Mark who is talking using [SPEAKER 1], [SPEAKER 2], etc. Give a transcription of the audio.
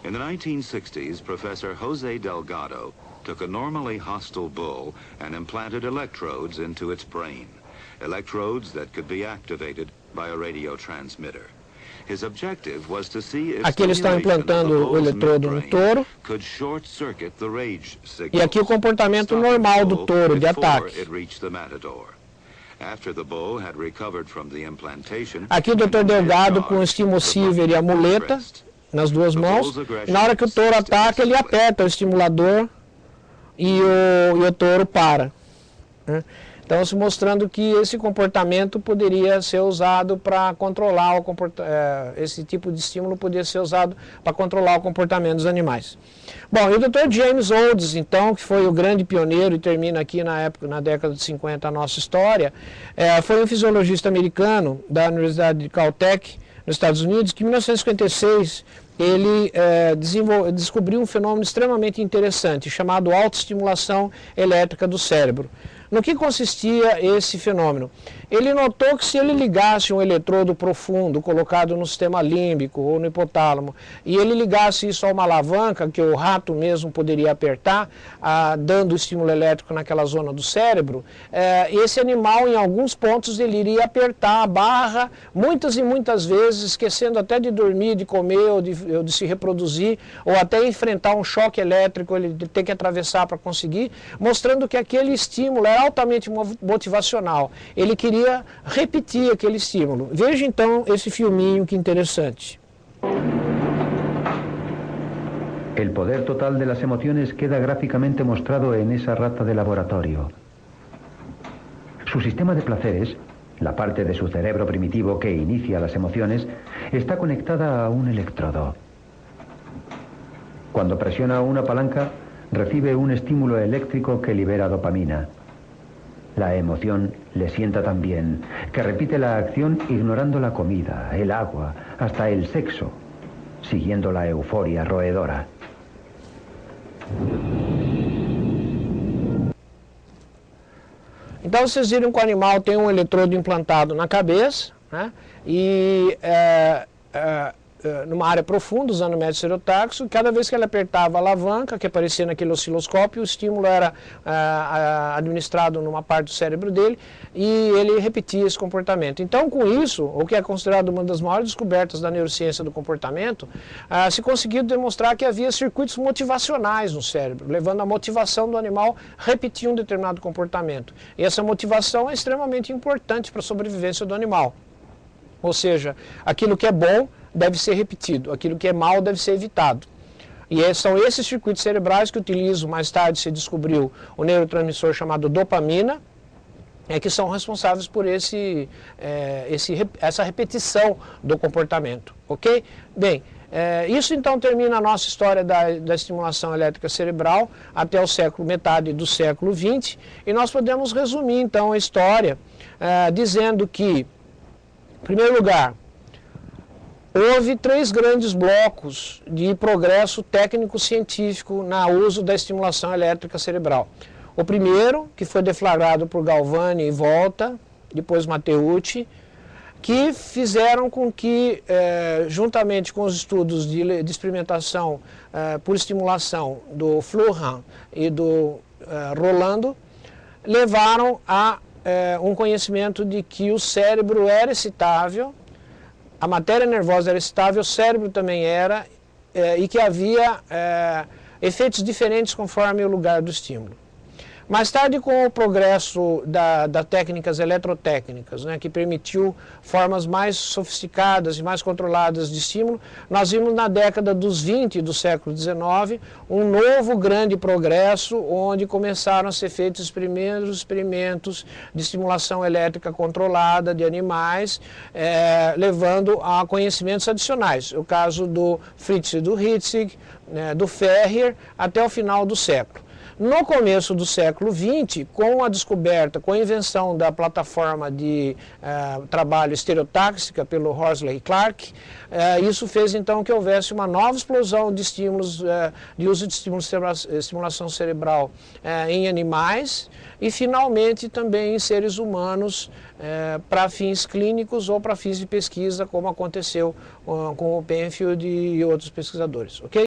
[SPEAKER 1] In the 1960s, Professor Jose Delgado took a normally hostile bull and implanted electrodes into its brain, electrodes that could be activated by a radio transmitter. His objective was to see if
[SPEAKER 2] aqui eles estão implantando o eletrodo no touro.
[SPEAKER 1] could short circuit the rage signals,
[SPEAKER 2] e aqui o comportamento normal do touro de ataque. Aqui o Dr. Delgado com o estimulsível e a muleta nas duas mãos. E na hora que o touro ataca, ele aperta o estimulador e o touro para, né? Então, se mostrando que esse comportamento poderia ser usado para controlar esse tipo de estímulo poderia ser usado para controlar o comportamento dos animais. Bom, e o Dr. James Olds, então, que foi o grande pioneiro e termina aqui na década de 50 a nossa história, foi um fisiologista americano da Universidade de Caltech, nos Estados Unidos, que em 1956 ele descobriu um fenômeno extremamente interessante, chamado autoestimulação elétrica do cérebro. No que consistia esse fenômeno? Ele notou que se ele ligasse um eletrodo profundo colocado no sistema límbico ou no hipotálamo e ele ligasse isso a uma alavanca que o rato mesmo poderia apertar, dando estímulo elétrico naquela zona do cérebro, esse animal em alguns pontos ele iria apertar a barra muitas e muitas vezes, esquecendo até de dormir, de comer ou de se reproduzir, ou até enfrentar um choque elétrico, ele ter que atravessar para conseguir, mostrando que aquele estímulo era altamente motivacional. Ele queria repetir aquele estímulo. Veja então esse filminho, que interessante.
[SPEAKER 3] El poder total de las emociones queda gráficamente mostrado en esa rata de laboratorio. Su sistema de placeres, la parte de su cerebro primitivo que inicia las emociones, está conectada a un electrodo. Cuando presiona una palanca, recibe un estímulo eléctrico que libera dopamina. La emoción le sienta tan bien que repite la acción ignorando la comida, el agua, hasta el sexo, siguiendo la euforia roedora.
[SPEAKER 2] Então vocês viram que o animal tem um eletrodo implantado na cabeça, né? E numa área profunda, usando o método estereotáxico, cada vez que ele apertava a alavanca, que aparecia naquele osciloscópio, o estímulo era administrado numa parte do cérebro dele e ele repetia esse comportamento. Então, com isso, o que é considerado uma das maiores descobertas da neurociência do comportamento, se conseguiu demonstrar que havia circuitos motivacionais no cérebro, levando a motivação do animal a repetir um determinado comportamento. E essa motivação é extremamente importante para a sobrevivência do animal. Ou seja, aquilo que é bom deve ser repetido, aquilo que é mal deve ser evitado. E são esses circuitos cerebrais que utilizam, mais tarde se descobriu, o neurotransmissor chamado dopamina, que são responsáveis por essa repetição do comportamento, ok? Bem, isso então termina a nossa história da estimulação elétrica cerebral até metade do século XX, e nós podemos resumir então a história dizendo que, em primeiro lugar, houve 3 grandes blocos de progresso técnico-científico no uso da estimulação elétrica cerebral. O primeiro, que foi deflagrado por Galvani e Volta, depois Matteucci, que fizeram com que, juntamente com os estudos de experimentação por estimulação do Flurhan e do Rolando, levaram a um conhecimento de que o cérebro era excitável, a matéria nervosa era excitável, o cérebro também era, e que havia efeitos diferentes conforme o lugar do estímulo. Mais tarde, com o progresso das técnicas eletrotécnicas, né, que permitiu formas mais sofisticadas e mais controladas de estímulo, nós vimos na década dos 20 do século XIX um novo grande progresso, onde começaram a ser feitos os primeiros experimentos de estimulação elétrica controlada de animais, levando a conhecimentos adicionais. O caso do Fritz e do Hitzig, do Ferrier, até o final do século. No começo do século XX, com a descoberta, com a invenção da plataforma de trabalho estereotáxica pelo Horsley e Clark, isso fez então que houvesse uma nova explosão de estímulos, de uso de estimulação cerebral em animais e finalmente também em seres humanos para fins clínicos ou para fins de pesquisa, como aconteceu com o Penfield e outros pesquisadores, ok?